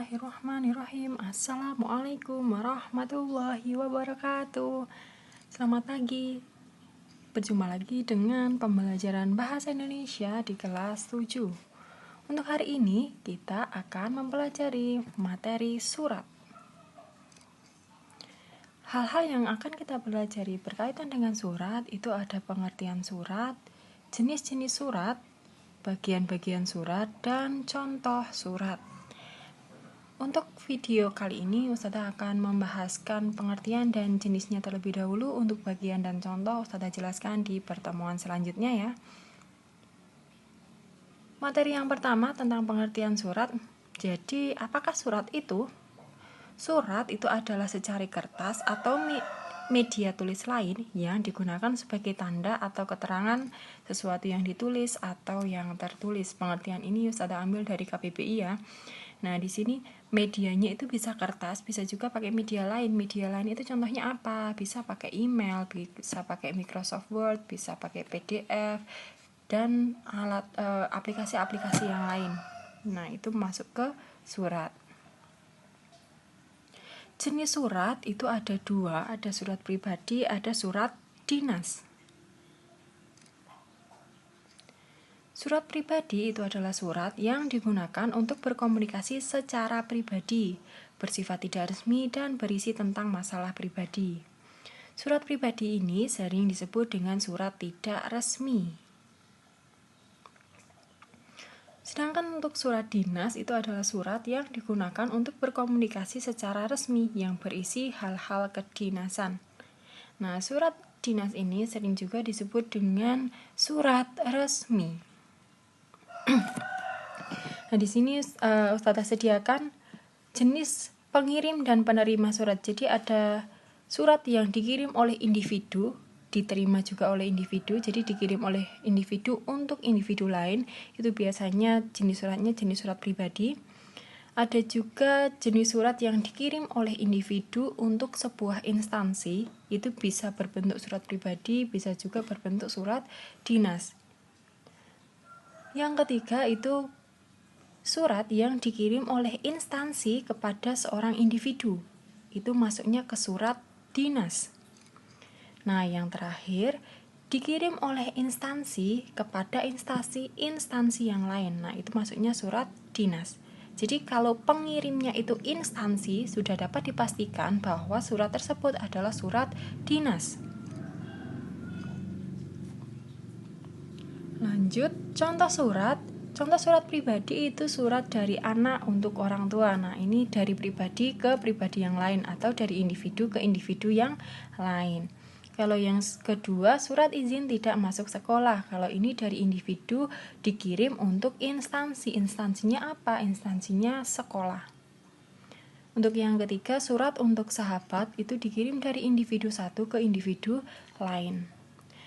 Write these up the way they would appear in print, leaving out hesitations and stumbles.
Bismillahirrahmanirrahim. Assalamualaikum warahmatullahi wabarakatuh. Selamat pagi. Berjumpa lagi dengan pembelajaran Bahasa Indonesia di kelas 7. Untuk hari ini kita akan mempelajari materi surat. Hal-hal yang akan kita pelajari berkaitan dengan surat itu ada pengertian surat, jenis-jenis surat, bagian-bagian surat, dan contoh surat. Untuk video kali ini, Ustazah akan membahaskan pengertian dan jenisnya terlebih dahulu. Untuk bagian dan contoh, Ustazah jelaskan di pertemuan selanjutnya ya. Materi yang pertama tentang pengertian surat. Jadi, apakah surat itu? Surat itu adalah secari kertas atau media tulis lain yang digunakan sebagai tanda atau keterangan sesuatu yang ditulis atau yang tertulis. Pengertian ini Ustazah ambil dari KBBI ya. Nah, di sini medianya itu bisa kertas, bisa juga pakai media lain. Media lain itu contohnya apa? Bisa pakai email, bisa pakai Microsoft Word, bisa pakai PDF, dan aplikasi-aplikasi yang lain. Nah, itu masuk ke surat. Jenis surat itu ada dua, ada surat pribadi, ada surat dinas. Surat pribadi itu adalah surat yang digunakan untuk berkomunikasi secara pribadi, bersifat tidak resmi dan berisi tentang masalah pribadi. Surat pribadi ini sering disebut dengan surat tidak resmi. Sedangkan untuk surat dinas itu adalah surat yang digunakan untuk berkomunikasi secara resmi yang berisi hal-hal kedinasan. Nah, surat dinas ini sering juga disebut dengan surat resmi. Nah, di sini Ustazah sediakan jenis pengirim dan penerima surat. Jadi ada surat yang dikirim oleh individu, diterima juga oleh individu. Jadi dikirim oleh individu untuk individu lain. Itu biasanya jenis suratnya jenis surat pribadi. Ada juga jenis surat yang dikirim oleh individu untuk sebuah instansi. Itu bisa berbentuk surat pribadi, bisa juga berbentuk surat dinas. Yang ketiga itu surat yang dikirim oleh instansi kepada seorang individu. Itu masuknya ke surat dinas. Nah, yang terakhir dikirim oleh instansi kepada instansi yang lain. Nah, itu masuknya surat dinas. Jadi kalau pengirimnya itu instansi, sudah dapat dipastikan bahwa surat tersebut adalah surat dinas. Lanjut, contoh surat. Contoh surat pribadi itu surat dari anak untuk orang tua. Nah, ini dari pribadi ke pribadi yang lain atau dari individu ke individu yang lain. Kalau yang kedua, surat izin tidak masuk sekolah. Kalau ini dari individu dikirim untuk instansi. Instansinya apa? Instansinya sekolah. Untuk yang ketiga, surat untuk sahabat itu dikirim dari individu satu ke individu lain.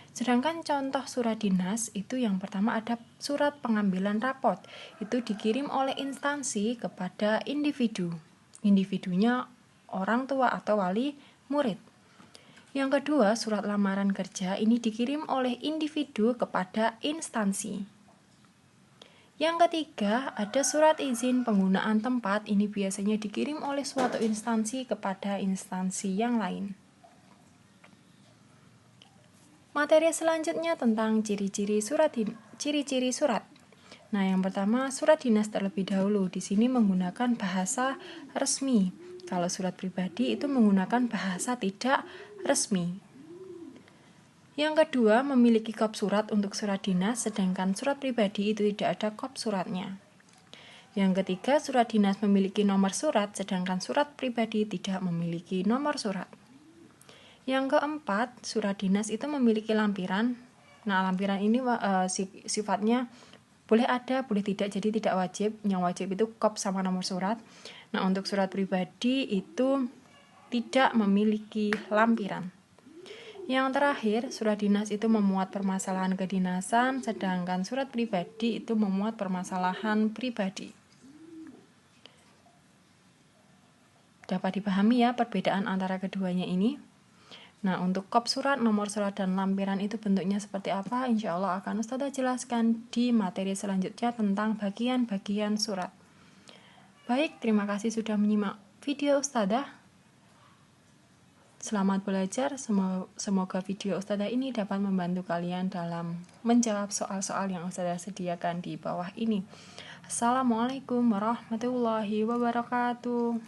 Sedangkan contoh surat dinas itu yang pertama ada surat pengambilan rapot. Itu dikirim oleh instansi kepada individu. Individunya orang tua atau wali murid. Yang kedua, surat lamaran kerja ini dikirim oleh individu kepada instansi. Yang ketiga, ada surat izin penggunaan tempat. Ini biasanya dikirim oleh suatu instansi kepada instansi yang lain. Materi selanjutnya tentang ciri-ciri surat. Nah, yang pertama surat dinas terlebih dahulu. Di sini menggunakan bahasa resmi. Kalau surat pribadi itu menggunakan bahasa tidak resmi. Yang kedua, memiliki kop surat untuk surat dinas, sedangkan surat pribadi itu tidak ada kop suratnya. Yang ketiga, surat dinas memiliki nomor surat, sedangkan surat pribadi tidak memiliki nomor surat. Yang keempat, surat dinas itu memiliki lampiran. Nah, lampiran ini sifatnya boleh ada, boleh tidak, jadi tidak wajib. Yang wajib itu kop sama nomor surat. Nah, untuk surat pribadi itu tidak memiliki lampiran. Yang terakhir, surat dinas itu memuat permasalahan kedinasan, sedangkan surat pribadi itu memuat permasalahan pribadi. Dapat dipahami ya perbedaan antara keduanya ini. Nah, untuk kop surat, nomor surat, dan lampiran itu bentuknya seperti apa? Insya Allah akan Ustazah jelaskan di materi selanjutnya tentang bagian-bagian surat. Baik, terima kasih sudah menyimak video Ustadzah. Selamat belajar, semoga video Ustadzah ini dapat membantu kalian dalam menjawab soal-soal yang Ustadzah sediakan di bawah ini. Assalamualaikum warahmatullahi wabarakatuh.